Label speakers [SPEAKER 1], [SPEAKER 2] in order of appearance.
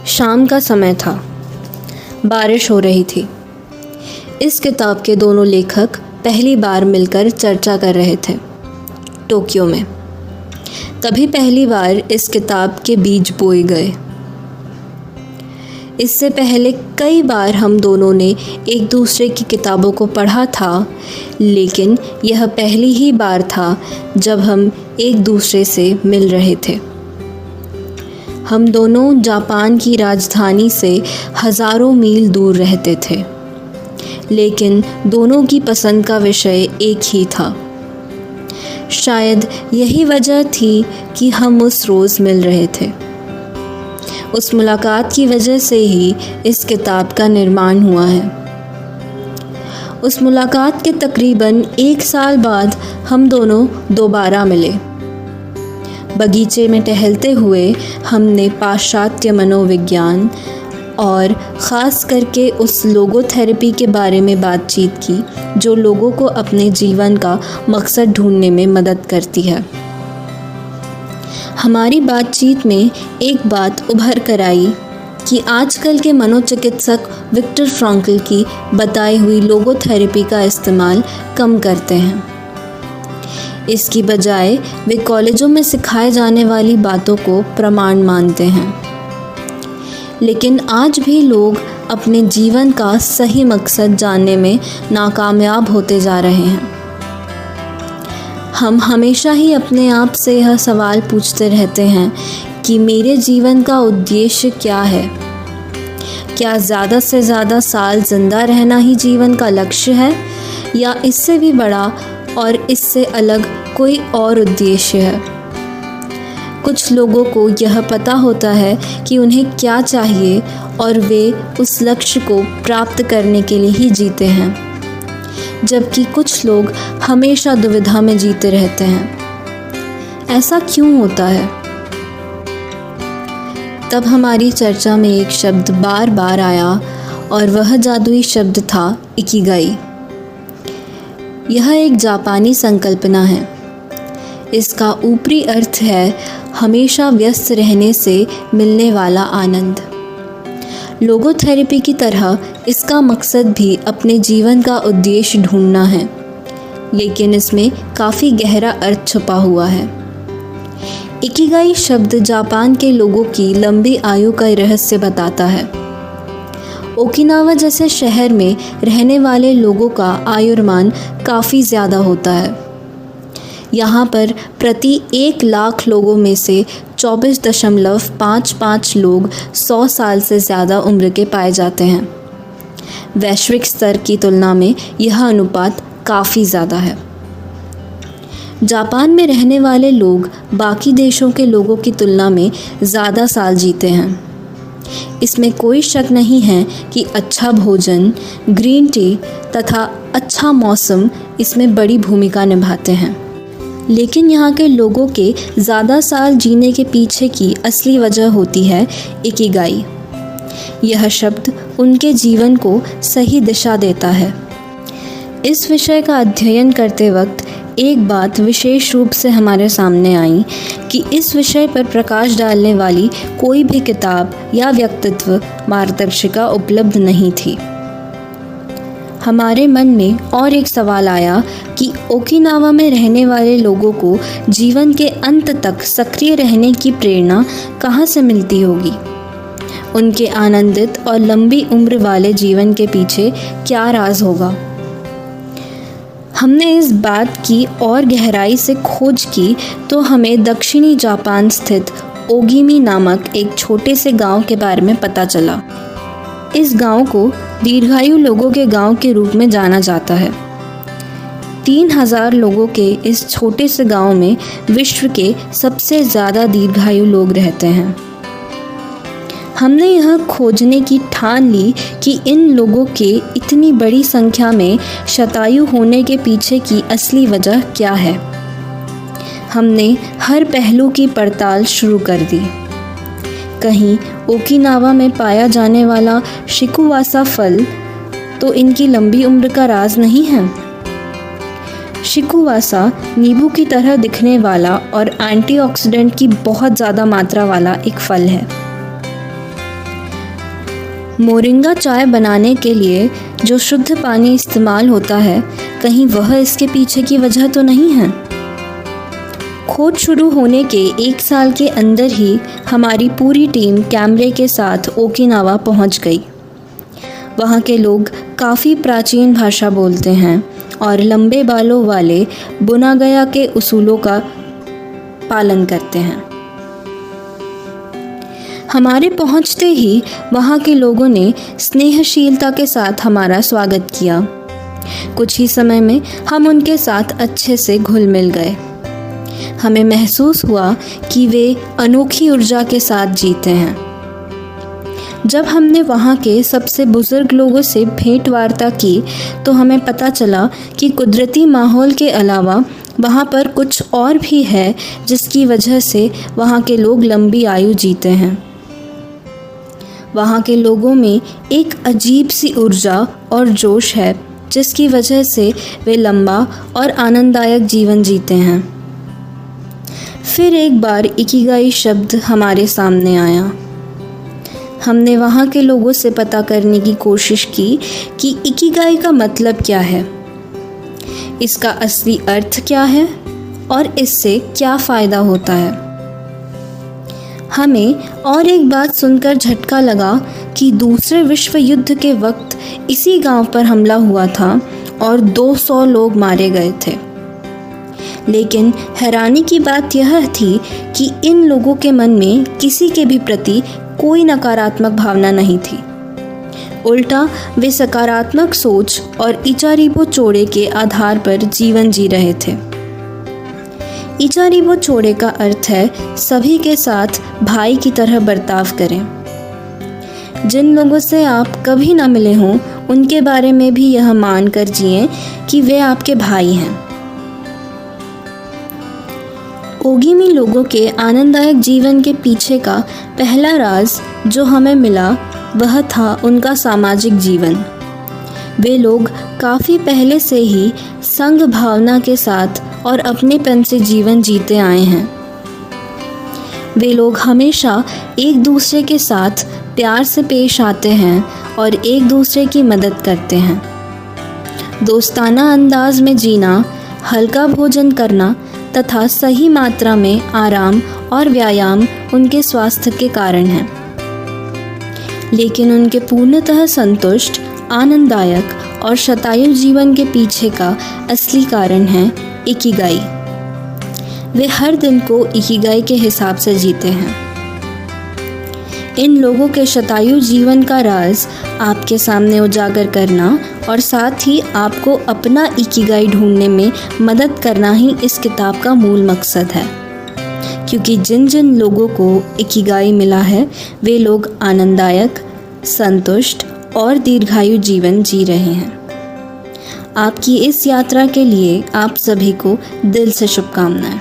[SPEAKER 1] शाम का समय था। बारिश हो रही थी। इस किताब के दोनों लेखक पहली बार मिलकर चर्चा कर रहे थे टोक्यो में। तभी पहली बार इस किताब के बीज बोए गए। इससे पहले कई बार हम दोनों ने एक दूसरे की किताबों को पढ़ा था, लेकिन यह पहली ही बार था जब हम एक दूसरे से मिल रहे थे। हम दोनों जापान की राजधानी से हज़ारों मील दूर रहते थे, लेकिन दोनों की पसंद का विषय एक ही था। शायद यही वजह थी कि हम उस रोज़ मिल रहे थे। उस मुलाकात की वजह से ही इस किताब का निर्माण हुआ है। उस मुलाकात के तकरीबन 1 साल बाद हम दोनों दोबारा मिले। बगीचे में टहलते हुए हमने पाश्चात्य मनोविज्ञान और ख़ास करके उस लोगोथेरेपी के बारे में बातचीत की, जो लोगों को अपने जीवन का मकसद ढूंढने में मदद करती है। हमारी बातचीत में एक बात उभर कर आई कि आजकल के मनोचिकित्सक विक्टर फ्रैंकल की बताई हुई लोगोथेरेपी का इस्तेमाल कम करते हैं। इसकी बजाय वे कॉलेजों में सिखाए जाने वाली बातों को प्रमाण मानते हैं। लेकिन आज भी लोग अपने जीवन का सही मकसद जानने में नाकामयाब होते जा रहे हैं। हम हमेशा ही अपने आप से यह सवाल पूछते रहते हैं कि मेरे जीवन का उद्देश्य क्या है? क्या ज़्यादा से ज़्यादा साल ज़िंदा रहना ही जीवन का लक्ष्य है, या इससे भी बड़ा और इससे अलग कोई और उद्देश्य है? कुछ लोगों को यह पता होता है कि उन्हें क्या चाहिए और वे उस लक्ष्य को प्राप्त करने के लिए ही जीते हैं, जबकि कुछ लोग हमेशा दुविधा में जीते रहते हैं। ऐसा क्यों होता है? तब हमारी चर्चा में एक शब्द बार बार आया और वह जादुई शब्द था इकिगाई। यह एक जापानी संकल्पना है। इसका ऊपरी अर्थ है हमेशा व्यस्त रहने से मिलने वाला आनंद। लोगोथेरेपी की तरह इसका मकसद भी अपने जीवन का उद्देश्य ढूंढना है, लेकिन इसमें काफ़ी गहरा अर्थ छुपा हुआ है। इकिगाई शब्द जापान के लोगों की लंबी आयु का रहस्य बताता है। ओकिनावा जैसे शहर में रहने वाले लोगों का आयुर्मान काफ़ी ज़्यादा होता है। यहाँ पर प्रति 1 लाख लोगों में से 24.55 लोग 100 साल से ज़्यादा उम्र के पाए जाते हैं। वैश्विक स्तर की तुलना में यह अनुपात काफ़ी ज़्यादा है। जापान में रहने वाले लोग बाकी देशों के लोगों की तुलना में ज़्यादा साल जीते हैं। इसमें कोई शक नहीं है कि अच्छा भोजन, ग्रीन टी तथा अच्छा मौसम इसमें बड़ी भूमिका निभाते हैं। लेकिन यहाँ के लोगों के ज़्यादा साल जीने के पीछे की असली वजह होती है इकिगाई। यह शब्द उनके जीवन को सही दिशा देता है। इस विषय का अध्ययन करते वक्त एक बात विशेष रूप से हमारे सामने आई कि इस विषय पर प्रकाश डालने वाली कोई भी किताब या व्यक्तित्व मार्गदर्शिका उपलब्ध नहीं थी। हमारे मन में और एक सवाल आया कि ओकिनावा में रहने वाले लोगों को जीवन के अंत तक सक्रिय रहने की प्रेरणा कहाँ से मिलती होगी? उनके आनंदित और लंबी उम्र वाले जीवन के पीछे क्या राज होगा? हमने इस बात की और गहराई से खोज की तो हमें दक्षिणी जापान स्थित ओगिमी नामक एक छोटे से गांव के बारे में पता चला। इस गांव को दीर्घायु लोगों के गांव के रूप में जाना जाता है। 3000 लोगों के इस छोटे से गांव में विश्व के सबसे ज़्यादा दीर्घायु लोग रहते हैं। हमने यह खोजने की ठान ली कि इन लोगों के इतनी बड़ी संख्या में शतायु होने के पीछे की असली वजह क्या है। हमने हर पहलू की पड़ताल शुरू कर दी। कहीं ओकिनावा में पाया जाने वाला शिकुवासा फल तो इनकी लंबी उम्र का राज नहीं है। शिकुवासा नींबू की तरह दिखने वाला और एंटीऑक्सीडेंट की बहुत ज़्यादा मात्रा वाला एक फल है। मोरिंगा चाय बनाने के लिए जो शुद्ध पानी इस्तेमाल होता है, कहीं वह इसके पीछे की वजह तो नहीं है? खोज शुरू होने के 1 साल के अंदर ही हमारी पूरी टीम कैमरे के साथ ओकिनावा पहुंच गई। वहाँ के लोग काफ़ी प्राचीन भाषा बोलते हैं और लंबे बालों वाले बुनागया के उसूलों का पालन करते हैं। हमारे पहुंचते ही वहाँ के लोगों ने स्नेहशीलता के साथ हमारा स्वागत किया। कुछ ही समय में हम उनके साथ अच्छे से घुल मिल गए। हमें महसूस हुआ कि वे अनोखी ऊर्जा के साथ जीते हैं। जब हमने वहाँ के सबसे बुजुर्ग लोगों से भेंट वार्ता की तो हमें पता चला कि कुदरती माहौल के अलावा वहाँ पर कुछ और भी है जिसकी वजह से वहाँ के लोग लंबी आयु जीते हैं। वहाँ के लोगों में एक अजीब सी ऊर्जा और जोश है जिसकी वजह से वे लंबा और आनंददायक जीवन जीते हैं। फिर एक बार इकिगाई शब्द हमारे सामने आया। हमने वहाँ के लोगों से पता करने की कोशिश की कि इकिगाई का मतलब क्या है, इसका असली अर्थ क्या है और इससे क्या फ़ायदा होता है। हमें और एक बात सुनकर झटका लगा कि दूसरे विश्व युद्ध के वक्त इसी गांव पर हमला हुआ था और 200 लोग मारे गए थे। लेकिन हैरानी की बात यह थी कि इन लोगों के मन में किसी के भी प्रति कोई नकारात्मक भावना नहीं थी। उल्टा वे सकारात्मक सोच और इचारिबो चोड़े के आधार पर जीवन जी रहे थे। इचारिबो चोड़े का अर्थ है सभी के साथ भाई की तरह बर्ताव करें। जिन लोगों से आप कभी ना मिले हों उनके बारे में भी यह मान कर जिएं कि वे आपके भाई हैं। ओगिमी लोगों के आनंददायक जीवन के पीछे का पहला राज जो हमें मिला वह था उनका सामाजिक जीवन। वे लोग काफ़ी पहले से ही संघ भावना के साथ और अपनेपन से जीवन जीते आए हैं। वे लोग हमेशा एक दूसरे के साथ प्यार से पेश आते हैं और एक दूसरे की मदद करते हैं। दोस्ताना अंदाज में जीना, हल्का भोजन करना तथा सही मात्रा में आराम और व्यायाम उनके स्वास्थ्य के कारण है। लेकिन उनके पूर्णतः संतुष्ट, आनंददायक और शतायु जीवन के पीछे का असली कारण है इकिगाई। वे हर दिन को इकिगाई के हिसाब से जीते हैं। इन लोगों के शतायु जीवन का राज आपके सामने उजागर करना और साथ ही आपको अपना इकिगाई ढूंढने में मदद करना ही इस किताब का मूल मकसद है। क्योंकि जिन जिन लोगों को इकिगाई मिला है वे लोग आनंददायक, संतुष्ट और दीर्घायु जीवन जी रहे हैं। आपकी इस यात्रा के लिए आप सभी को दिल से शुभकामनाएं।